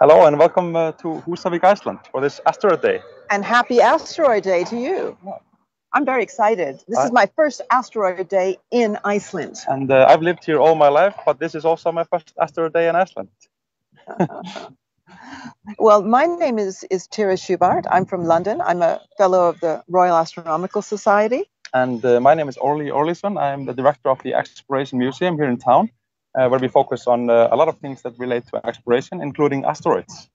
Hello and welcome to Húsavík, Iceland for this Asteroid Day. And happy Asteroid Day to you. I'm very excited. This is my first Asteroid Day in Iceland. And I've lived here all my life, but this is also my first Asteroid Day in Iceland. Well, my name is Tira Schubart. I'm from London. I'm a fellow of the Royal Astronomical Society. And my name is Orli Orlisson. I'm the director of the Exploration Museum here in town, where we focus on a lot of things that relate to exploration, including asteroids.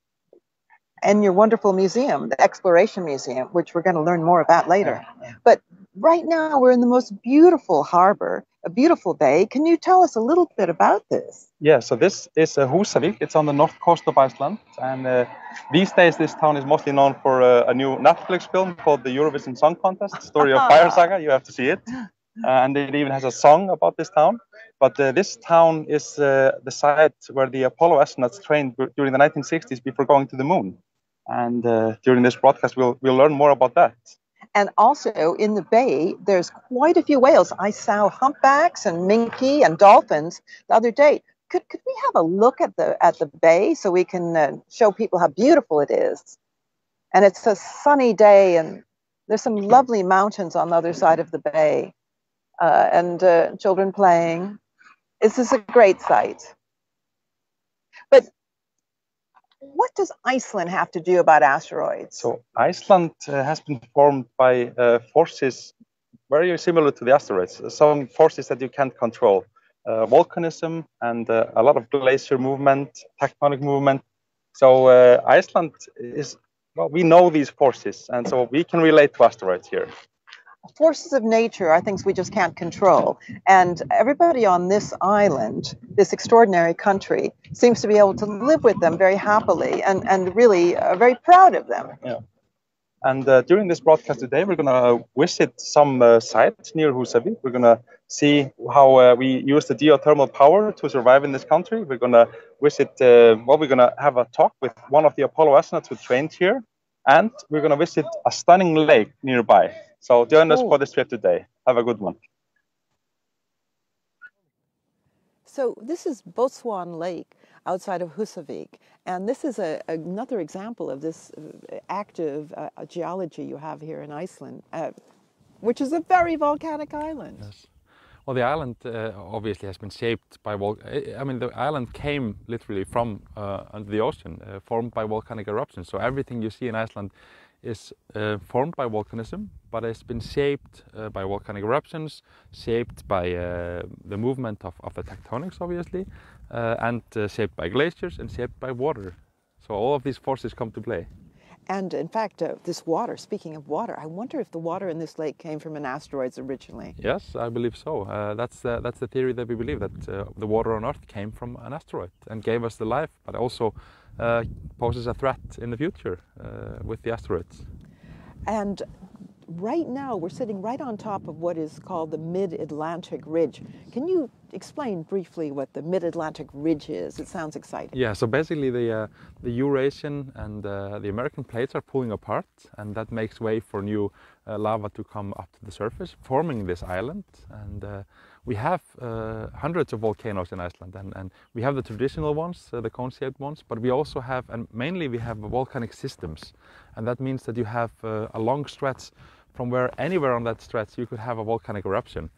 And your wonderful museum, the Exploration Museum, which we're going to learn more about later. But right now we're in the most beautiful harbor, a beautiful bay. Can you tell us a little bit about this? Yeah, so this is Húsavík. It's on the north coast of Iceland. And these days, this town is mostly known for a new Netflix film called the Eurovision Song Contest, story of Fire Saga. You have to see it. And it even has a song about this town. But this town is the site where the Apollo astronauts trained during the 1960s before going to the moon. And during this broadcast, we'll learn more about that. And also in the bay, there's quite a few whales. I saw humpbacks and minke and dolphins the other day. Could we have a look at the bay so we can show people how beautiful it is? And it's a sunny day, and there's some lovely mountains on the other side of the bay, and children playing. This is a great sight. But what does Iceland have to do about asteroids? So Iceland has been formed by forces very similar to the asteroids, some forces that you can't control. Volcanism and a lot of glacier movement, tectonic movement. So Iceland is, well, we know these forces, and so we can relate to asteroids here. Forces of nature are things we just can't control. And everybody on this island, this extraordinary country, seems to be able to live with them very happily and really very proud of them. Yeah. And during this broadcast today, we're going to visit some sites near Húsavík. We're going to see how we use the geothermal power to survive in this country. We're going to visit, we're going to have a talk with one of the Apollo astronauts who trained here. And we're going to visit a stunning lake nearby. So join us for this trip today. Have a good one. So this is Botswan Lake outside of Húsavík. And this is another example of this active geology you have here in Iceland, which is a very volcanic island. Yes. Well, the island obviously has been shaped by the island came literally from under the ocean, formed by volcanic eruptions. So everything you see in Iceland is formed by volcanism, but it's been shaped by volcanic eruptions, shaped by the movement of the tectonics, obviously, and shaped by glaciers and shaped by water. So all of these forces come to play. And in fact, this water, speaking of water, I wonder if the water in this lake came from an asteroid originally. Yes, I believe so. That's the theory that we believe, that the water on Earth came from an asteroid and gave us the life, but also poses a threat in the future with the asteroids. And right now we're sitting right on top of what is called the Mid-Atlantic Ridge. Can you explain briefly what the Mid-Atlantic Ridge is? It sounds exciting. Yeah, so basically the Eurasian and the American plates are pulling apart, and that makes way for new lava to come up to the surface, forming this island. And we have hundreds of volcanoes in Iceland, and we have the traditional ones, the cone-shaped ones, but we also have, and mainly we have volcanic systems. And that means that you have a long stretch from where anywhere on that stretch you could have a volcanic eruption.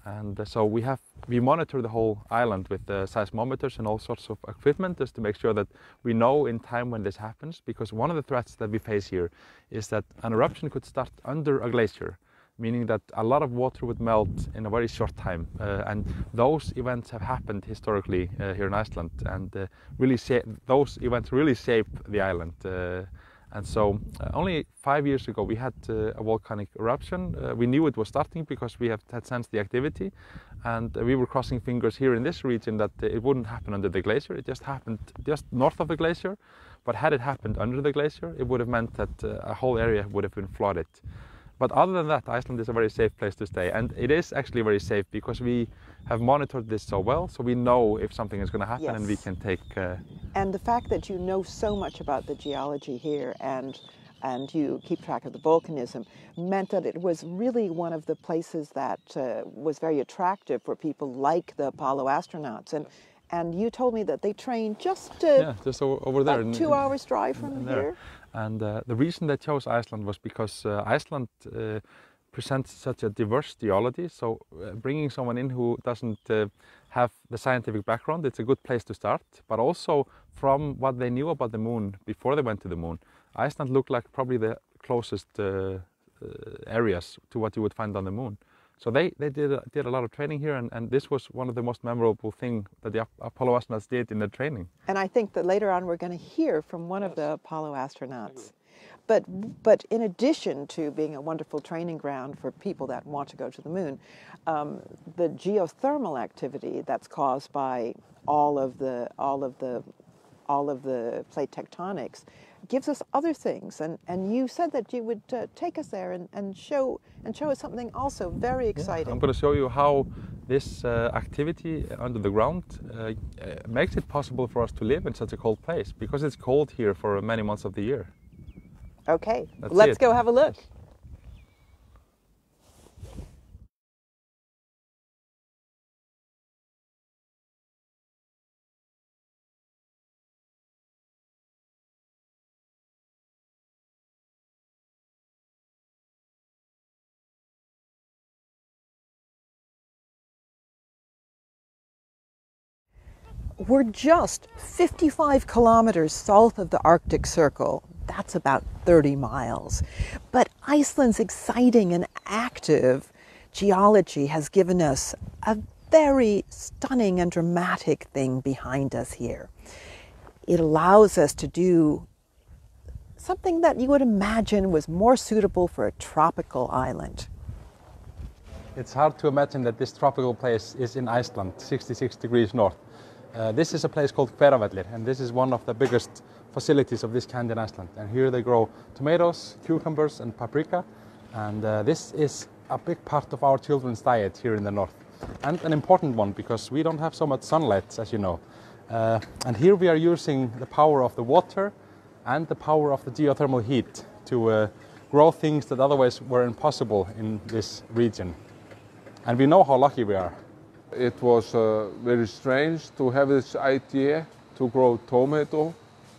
And so we monitor the whole island with seismometers and all sorts of equipment just to make sure that we know in time when this happens, because one of the threats that we face here is that an eruption could start under a glacier, meaning that a lot of water would melt in a very short time. And those events have happened historically here in Iceland, and those events really shape the island. And so only 5 years ago we had a volcanic eruption. We knew it was starting because we had sensed the activity, and we were crossing fingers here in this region that it wouldn't happen under the glacier. It just happened just north of the glacier, but had it happened under the glacier, it would have meant that a whole area would have been flooded. But other than that, Iceland is a very safe place to stay, and it is actually very safe because we have monitored this so well, so we know if something is going to happen. Yes. And we can take... And the fact that you know so much about the geology here and you keep track of the volcanism meant that it was really one of the places that was very attractive for people like the Apollo astronauts. And you told me that they train just just over there. about 2 hours drive from here. And the reason they chose Iceland was because Iceland presents such a diverse geology. So bringing someone in who doesn't have the scientific background, it's a good place to start. But also from what they knew about the moon before they went to the moon, Iceland looked like probably the closest areas to what you would find on the moon. So they did a lot of training here, and this was one of the most memorable things that the Apollo astronauts did in their training. And I think that later on we're going to hear from one of the Apollo astronauts. But in addition to being a wonderful training ground for people that want to go to the moon, the geothermal activity that's caused by all of the plate tectonics gives us other things, and you said that you would take us there and show us something also very exciting. Yeah, I'm going to show you how this activity under the ground makes it possible for us to live in such a cold place, because it's cold here for many months of the year. Okay, let's go have a look. Yes. We're just 55 kilometers south of the Arctic Circle. That's about 30 miles. But Iceland's exciting and active geology has given us a very stunning and dramatic thing behind us here. It allows us to do something that you would imagine was more suitable for a tropical island. It's hard to imagine that this tropical place is in Iceland, 66 degrees north. This is a place called Feravale, and this is one of the biggest facilities of this kind in Iceland. And here they grow tomatoes, cucumbers and paprika, and this is a big part of our children's diet here in the north. And an important one, because we don't have so much sunlight, as you know. And here we are using the power of the water and the power of the geothermal heat to grow things that otherwise were impossible in this region. And we know how lucky we are. It was very strange to have this idea to grow tomato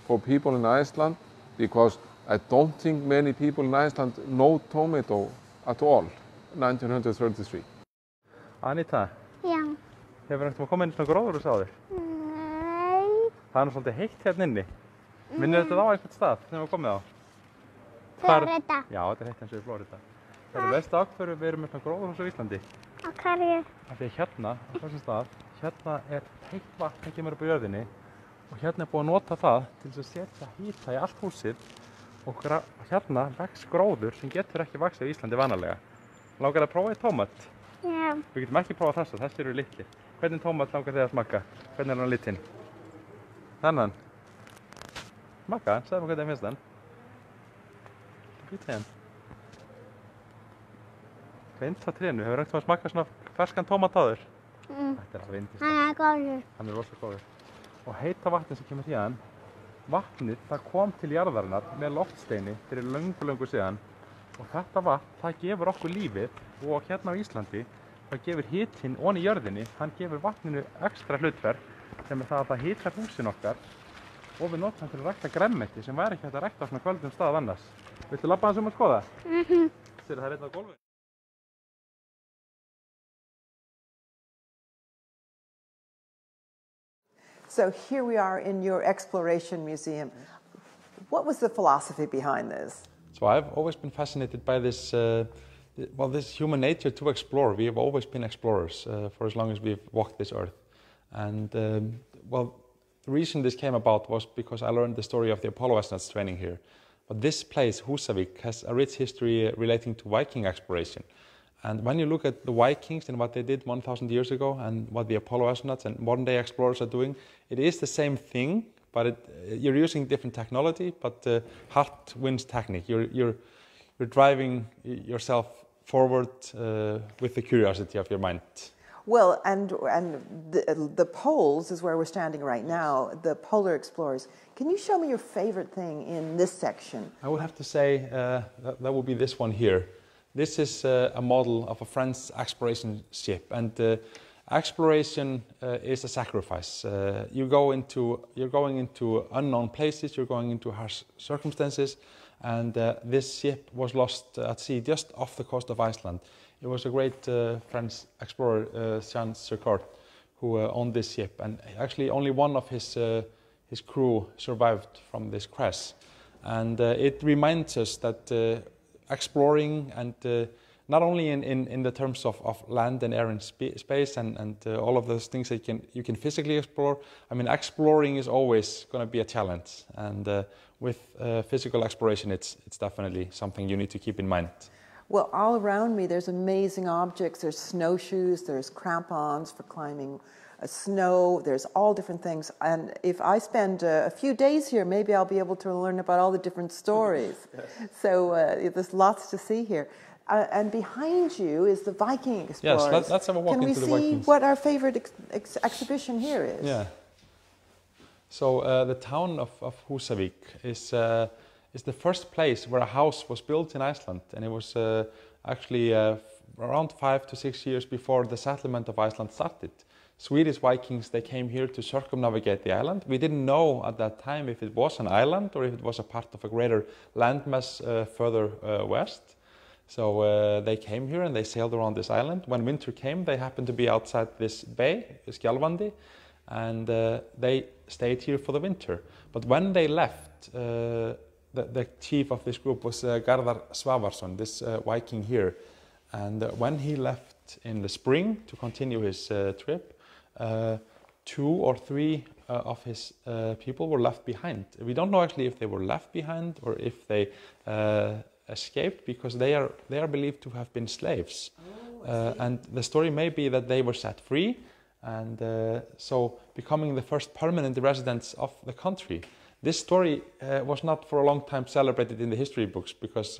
for people in Iceland, because I don't think many people in Iceland know tomato at all, 1933. Anita, Já. hefur einhvern komið inn í svona gróðurhús á þér? Nei. Það er svolítið heitt hérna inni. Minnir þetta á einhvern stað sem við komið á? Florida. Já, þetta er heitt eins og í Florida. Veistu af hverju við erum með svona gróðurhús á Íslandi? Á hverju? Af því að hérna, á þessum stað, hérna er heitt vatn sem kemur upp á jörðinni og hérna er búið að nota það til þess að setja hita í allt húsið og hérna vex gróður sem getur ekki vaxið á Íslandi vanalega. Langar að prófa í tómat? Já. Við getum ekki prófað þessa, þessi eru litlir. Hvernig tómat langar þið að smakka? Hvernig er hann litinn? Þennan? Smakka hann, segðu mér hvernig finnst hann. Hvítið hann. Beint á trénu, hefur einhvern veginn smakkað svona ferskan tómat áður? Þetta er alveg yndislegt. Hann er góður. Hann er rosa góður. Og heita vatnið sem kemur hérna, vatnið það kom til jarðarinnar með loftsteini fyrir löngu síðan. Og þetta vatn, það gefur okkur lífið, og hérna á Íslandi, það gefur hitinn ofan í jörðinni, hann gefur vatninu ekstra hlutverk sem er það að það hitar húsin okkar og við notum hann til að rækta grænmeti sem væri ekki hægt að rækta á svona köldum stað annars. Viltu labba aðeins að skoða? Sér það er einn á gólfinu. So here we are in your exploration museum. What was the philosophy behind this? So I've always been fascinated by this, this human nature to explore. We have always been explorers for as long as we've walked this earth. And the reason this came about was because I learned the story of the Apollo astronauts training here. But this place, Húsavík, has a rich history relating to Viking exploration. And when you look at the Vikings and what they did 1,000 years ago and what the Apollo astronauts and modern day explorers are doing, it is the same thing, but you're using different technology, but heart wins technique. You're driving yourself forward with the curiosity of your mind. Well, and the poles is where we're standing right now, the polar explorers. Can you show me your favorite thing in this section? I would have to say that would be this one here. This is a model of a French exploration ship, and Exploration is a sacrifice. You're going into unknown places. You're going into harsh circumstances, and this ship was lost at sea just off the coast of Iceland. It was a great French explorer, Rusty Schweickart, who owned this ship, and actually only one of his crew survived from this crash. And it reminds us that exploring and not only in the terms of land and air and space and all of those things that you can physically explore. I mean, exploring is always going to be a challenge, and with physical exploration, it's definitely something you need to keep in mind. Well, all around me, there's amazing objects. There's snowshoes, there's crampons for climbing snow, there's all different things. And if I spend a few days here, maybe I'll be able to learn about all the different stories. Yes. So there's lots to see here. And behind you is the Viking explorers. Yes, let's have a walk into the Vikings. Can we see what our favorite exhibition here is? Yeah. So the town of Húsavík is the first place where a house was built in Iceland, and it was actually around 5 to 6 years before the settlement of Iceland started. Swedish Vikings, they came here to circumnavigate the island. We didn't know at that time if it was an island or if it was a part of a greater landmass further west. So they came here and they sailed around this island. When winter came, they happened to be outside this bay, Skjálfandi, and they stayed here for the winter. But when they left, the chief of this group was Garðar Svavarsson, this Viking here. And when he left in the spring to continue his trip, 2 or 3 of his people were left behind. We don't know actually if they were left behind or if they escaped, because they are believed to have been slaves. And the story may be that they were set free, and so becoming the first permanent residents of the country. This story was not for a long time celebrated in the history books, because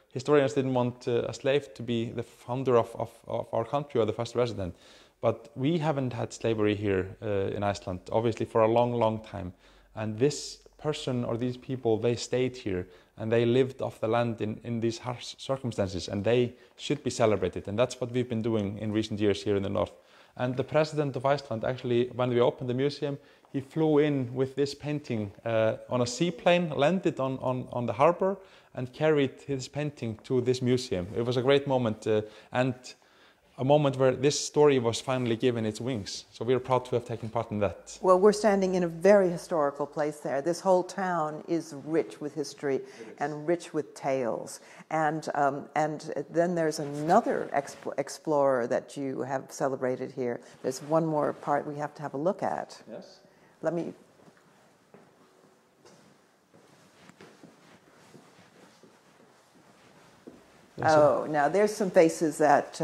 historians didn't want a slave to be the founder of our country or the first resident. But we haven't had slavery here in Iceland, obviously, for a long, long time. And this person or these people, they stayed here and they lived off the land in these harsh circumstances, and they should be celebrated. And that's what we've been doing in recent years here in the north. And the president of Iceland, actually, when we opened the museum, he flew in with this painting on a seaplane, landed on the harbor, and carried his painting to this museum. It was a great moment, and a moment where this story was finally given its wings. So we're proud to have taken part in that. Well, we're standing in a very historical place there. This whole town is rich with history and rich with tales. And then there's another explorer that you have celebrated here. There's one more part we have to have a look at. Yes. Let me... Oh, now there's some faces that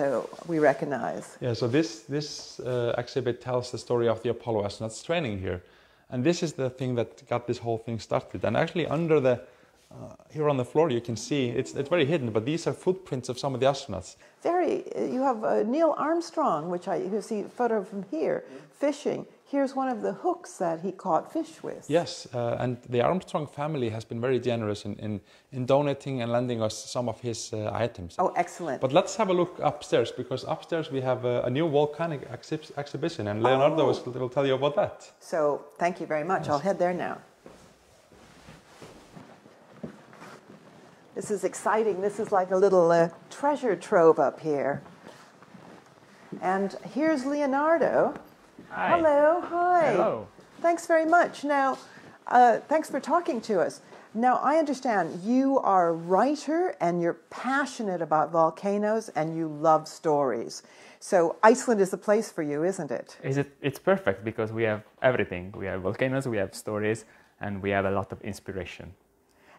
we recognize. Yeah, so this exhibit tells the story of the Apollo astronauts training here. And this is the thing that got this whole thing started. And actually under the, here on the floor you can see, it's very hidden, but these are footprints of some of the astronauts. You have Neil Armstrong, which you see a photo from here, fishing. Here's one of the hooks that he caught fish with. Yes, and the Armstrong family has been very generous in donating and lending us some of his items. Oh, excellent. But let's have a look upstairs, because upstairs we have a new volcanic exhibition, and Leonardo will tell you about that. So, thank you very much. Yes. I'll head there now. This is exciting. This is like a little treasure trove up here. And here's Leonardo. Hi. Hello, hi. Hello. Thanks very much. Now, thanks for talking to us. Now, I understand you are a writer and you're passionate about volcanoes and you love stories. So Iceland is the place for you, isn't it? It's perfect because we have everything. We have volcanoes, we have stories, and we have a lot of inspiration.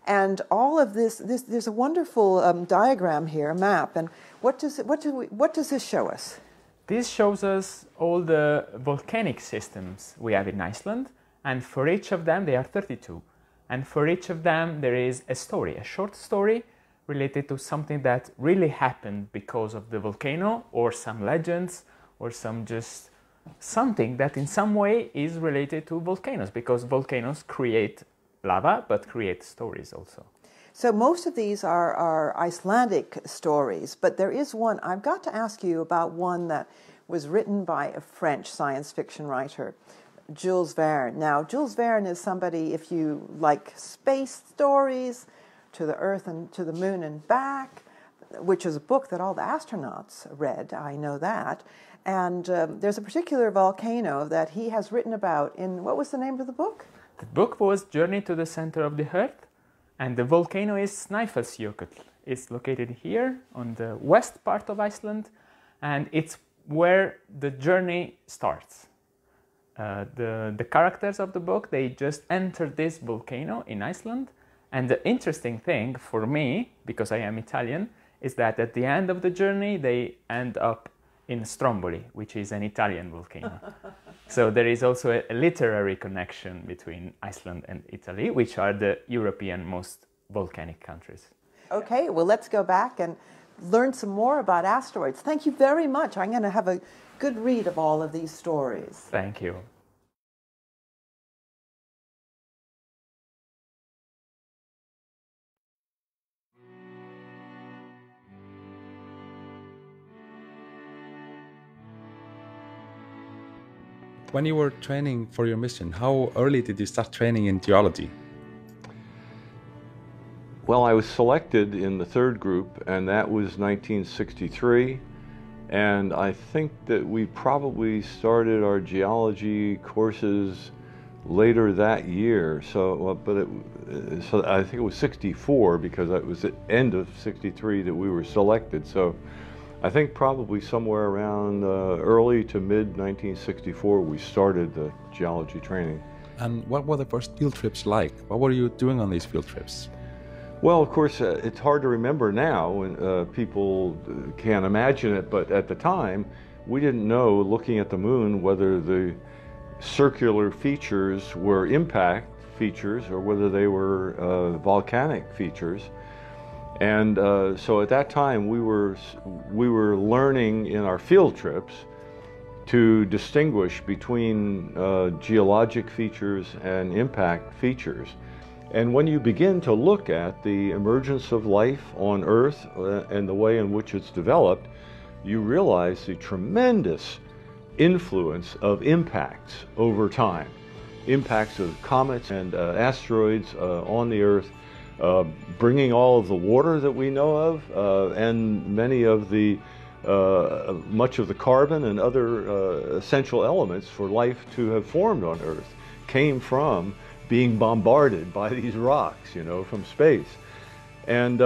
And all of this there's a wonderful diagram here, a map. And what does this show us? This shows us all the volcanic systems we have in Iceland, and for each of them there are 32. And for each of them there is a story, a short story related to something that really happened because of the volcano, or some legends, or just something that in some way is related to volcanoes, because volcanoes create lava but create stories also. So most of these are Icelandic stories, but there is one, I've got to ask you about one that was written by a French science fiction writer, Jules Verne. Now, Jules Verne is somebody, if you like space stories, to the Earth and to the Moon and back, which is a book that all the astronauts read, I know that. And there's a particular volcano that he has written about in, what was the name of the book? The book was Journey to the Center of the Earth, and the volcano is Snæfellsjökull. It's located here on the west part of Iceland, and it's where the journey starts. The characters of the book, they just enter this volcano in Iceland, and the interesting thing for me, because I am Italian, is that at the end of the journey they end up in Stromboli, which is an Italian volcano. So there is also a literary connection between Iceland and Italy, which are the European most volcanic countries. Okay, well, let's go back and learn some more about asteroids. Thank you very much. I'm going to have a good read of all of these stories. Thank you. When you were training for your mission, how early did you start training in geology? Well, I was selected in the third group, and that was 1963. And I think that we probably started our geology courses later that year. So, so I think it was 64, because it was the end of 63 that we were selected. So I think probably somewhere around early to mid 1964 we started the geology training. And what were the first field trips like? What were you doing on these field trips? Well, of course, it's hard to remember now, and people can't imagine it, but at the time, we didn't know, looking at the moon, whether the circular features were impact features or whether they were volcanic features. And so at that time, we were learning in our field trips to distinguish between geologic features and impact features. And when you begin to look at the emergence of life on Earth and the way in which it's developed, you realize the tremendous influence of impacts over time. Impacts of comets and asteroids on the Earth, bringing all of the water that we know of and many of the much of the carbon and other essential elements for life to have formed on Earth came from being bombarded by these rocks, you know, from space. And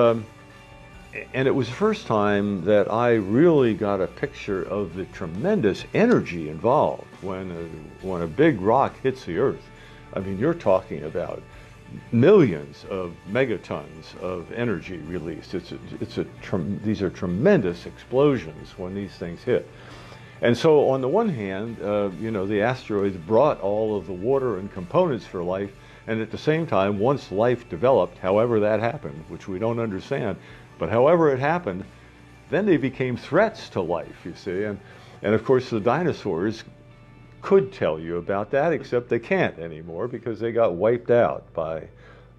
it was the first time that I really got a picture of the tremendous energy involved when a big rock hits the Earth. I mean, you're talking about millions of megatons of energy released. These are tremendous explosions when these things hit. And so on the one hand, you know, the asteroids brought all of the water and components for life, and at the same time, once life developed, however that happened, which we don't understand, but however it happened, then they became threats to life, you see. And of course, the dinosaurs could tell you about that, except they can't anymore because they got wiped out by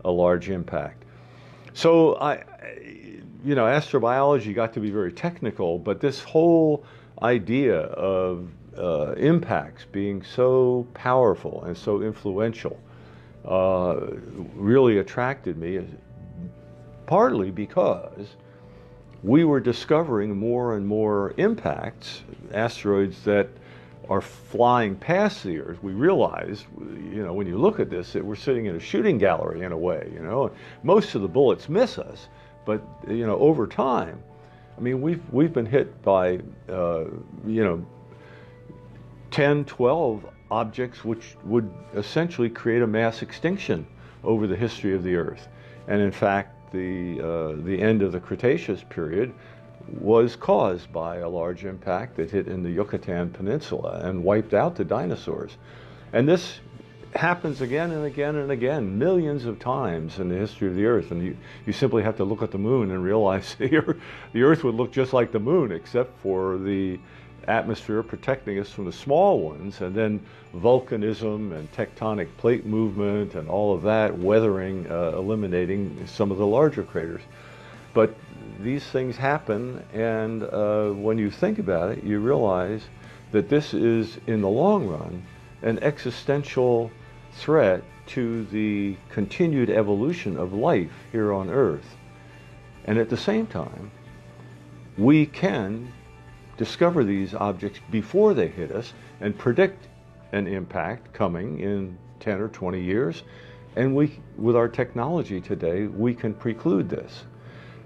a large impact. So, you know, astrobiology got to be very technical, but this whole idea of impacts being so powerful and so influential really attracted me, partly because we were discovering more and more impacts, asteroids that are flying past the Earth. We realized, you know, when you look at this, that we're sitting in a shooting gallery in a way, you know. Most of the bullets miss us, but, you know, over time, I mean, we've been hit by, you know, 10, 12 objects which would essentially create a mass extinction over the history of the Earth. And in fact, the end of the Cretaceous period was caused by a large impact that hit in the Yucatan Peninsula and wiped out the dinosaurs. And this happens again and again and again, millions of times in the history of the Earth. And you simply have to look at the moon and realize the Earth would look just like the moon, except for the atmosphere protecting us from the small ones, and then volcanism and tectonic plate movement and all of that, weathering, eliminating some of the larger craters. But these things happen, and when you think about it, you realize that this is, in the long run, an existential threat to the continued evolution of life here on Earth. And at the same time, we can discover these objects before they hit us and predict an impact coming in 10 or 20 years. And we, with our technology today, we can preclude this.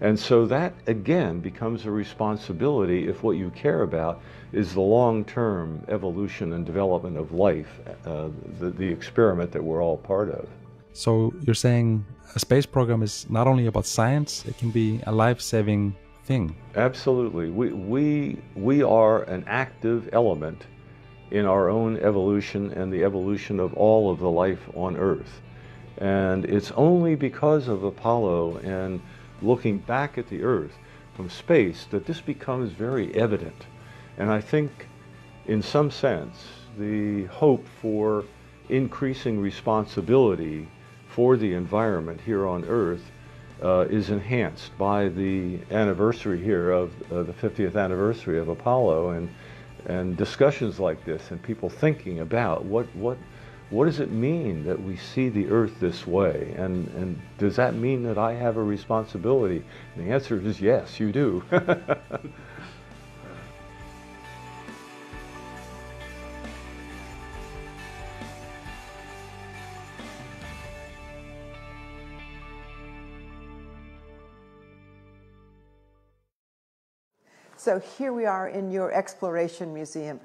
And so that, again, becomes a responsibility if what you care about is the long-term evolution and development of life, the experiment that we're all part of. So you're saying a space program is not only about science, it can be a life-saving thing. Absolutely. We are an active element in our own evolution and the evolution of all of the life on Earth. And it's only because of Apollo and looking back at the Earth from space that this becomes very evident. And I think, in some sense, the hope for increasing responsibility for the environment here on Earth is enhanced by the anniversary here of the 50th anniversary of Apollo, and discussions like this, and people thinking about what does it mean that we see the Earth this way, and does that mean that I have a responsibility? And the answer is yes, you do. So here we are in your exploration museum.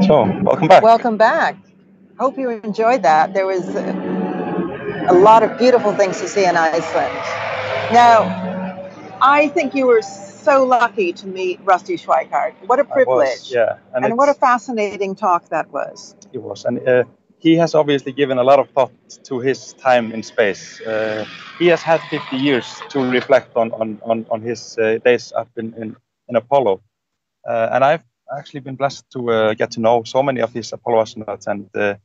So, welcome back. Welcome back. Hope you enjoyed that. There was a lot of beautiful things to see in Iceland. Now, I think you were so lucky to meet Rusty Schweickart. What a privilege. Yeah. And what a fascinating talk that was. It was. And he has obviously given a lot of thought to his time in space. He has had 50 years to reflect on his days up in Apollo. And I've actually been blessed to get to know so many of these Apollo astronauts, and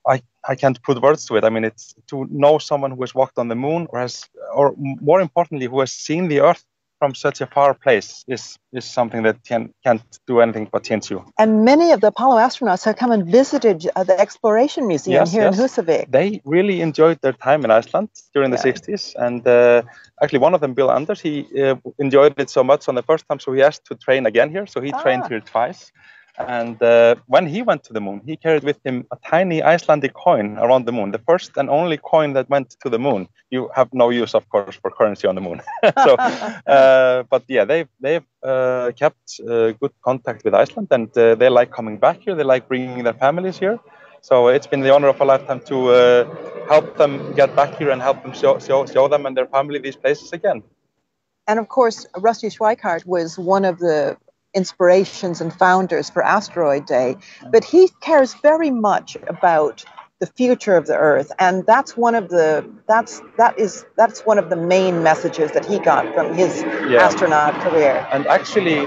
I can't put words to it. I mean, it's to know someone who has walked on the moon, or more importantly, who has seen the Earth from such a far place is something that can't do anything but change you. And many of the Apollo astronauts have come and visited the Exploration Museum here in Húsavík. They really enjoyed their time in Iceland during the 60s. And actually, one of them, Bill Anders, he enjoyed it so much on the first time, so he asked to train again here. So he trained here twice. And when he went to the moon, he carried with him a tiny Icelandic coin around the moon, the first and only coin that went to the moon. You have no use, of course, for currency on the moon. So, but yeah, they've kept good contact with Iceland, and they like coming back here. They like bringing their families here. So it's been the honor of a lifetime to help them get back here and help them show them and their family these places again. And of course, Rusty Schweickart was one of the inspirations and founders for Asteroid Day, but he cares very much about the future of the Earth, and that's one of the main messages that he got from his astronaut career. And actually,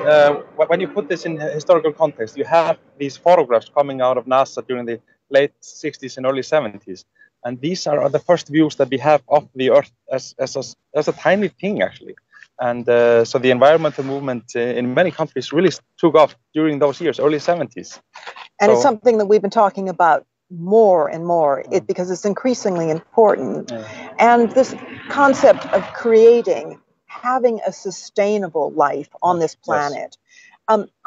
when you put this in historical context, you have these photographs coming out of NASA during the late 60s and early 70s, and these are the first views that we have of the Earth as a tiny thing, actually. And so the environmental movement in many countries really took off during those years, early 70s. And it's something that we've been talking about more and more because it's increasingly important. And this concept of having a sustainable life on this planet.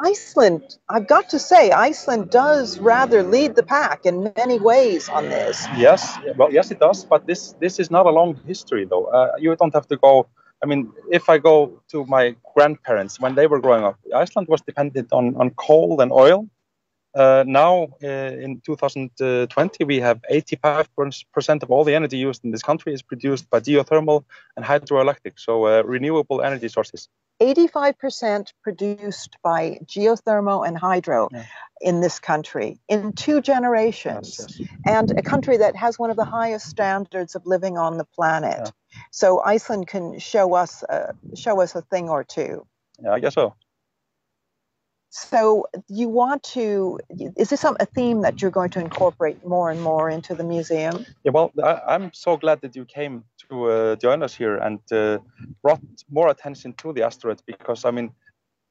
Iceland, I've got to say, Iceland does rather lead the pack in many ways on this. Yes, well, yes, it does. But this is not a long history, though. You don't have to go. I mean, if I go to my grandparents, when they were growing up, Iceland was dependent on coal and oil. Now, in 2020, we have 85% of all the energy used in this country is produced by geothermal and hydroelectric, so renewable energy sources. 85% produced by geothermal and hydro in this country in 2 generations, and a country that has one of the highest standards of living on the planet. So Iceland can show us a thing or two. Yeah, I guess so. So you want to, is this a theme that you're going to incorporate more and more into the museum? Yeah, well, I'm so glad that you came to join us here and brought more attention to the asteroids, because, I mean,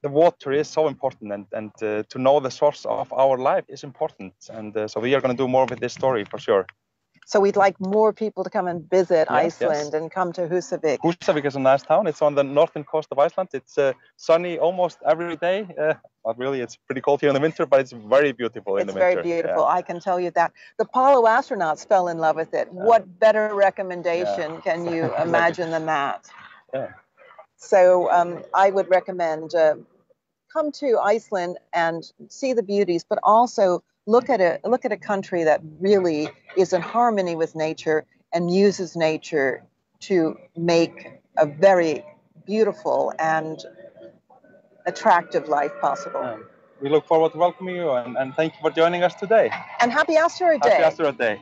the water is so important, and to know the source of our life is important. And so we are going to do more with this story for sure. So we'd like more people to come and visit Yes, Iceland yes. and come to Húsavík. Húsavík is a nice town. It's on the northern coast of Iceland. It's sunny almost every day. Not really, it's pretty cold here in the winter, but it's very beautiful in the winter. It's very beautiful, Yeah. I can tell you that. The Apollo astronauts fell in love with it. What better recommendation can you imagine than that? Yeah. So I would recommend come to Iceland and see the beauties, but also look at a country that really is in harmony with nature and uses nature to make a very beautiful and attractive life possible. We look forward to welcoming you, and thank you for joining us today. And happy Asteroid Day. Happy Asteroid Day.